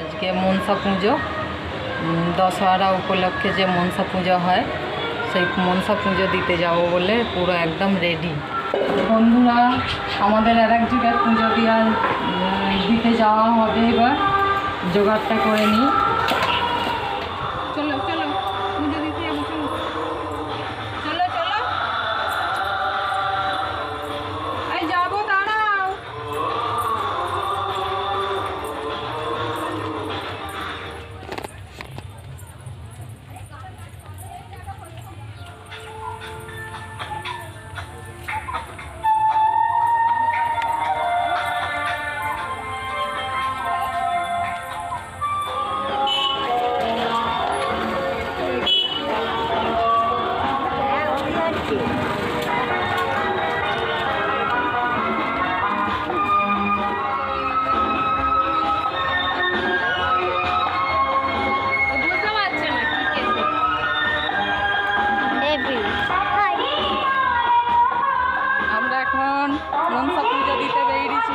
আজকে মনসা পুজো, দশহরা উপলক্ষে যে মনসা পুজো হয় সেই মনসা পুজো দিতে যাব বলে পুরো একদম রেডি। বন্ধুরা, আমাদের আর এক জায়গায় পুজো দিতে যাওয়া হবে, এবার জোগাড়টা করে নিই। চলো চলো পুজো দিতে যাবো, চলো চলো চলো, এই যাবো, দাঁড়াও। আমরা এখন মনসা পুজো দিতে বেরিয়েছি।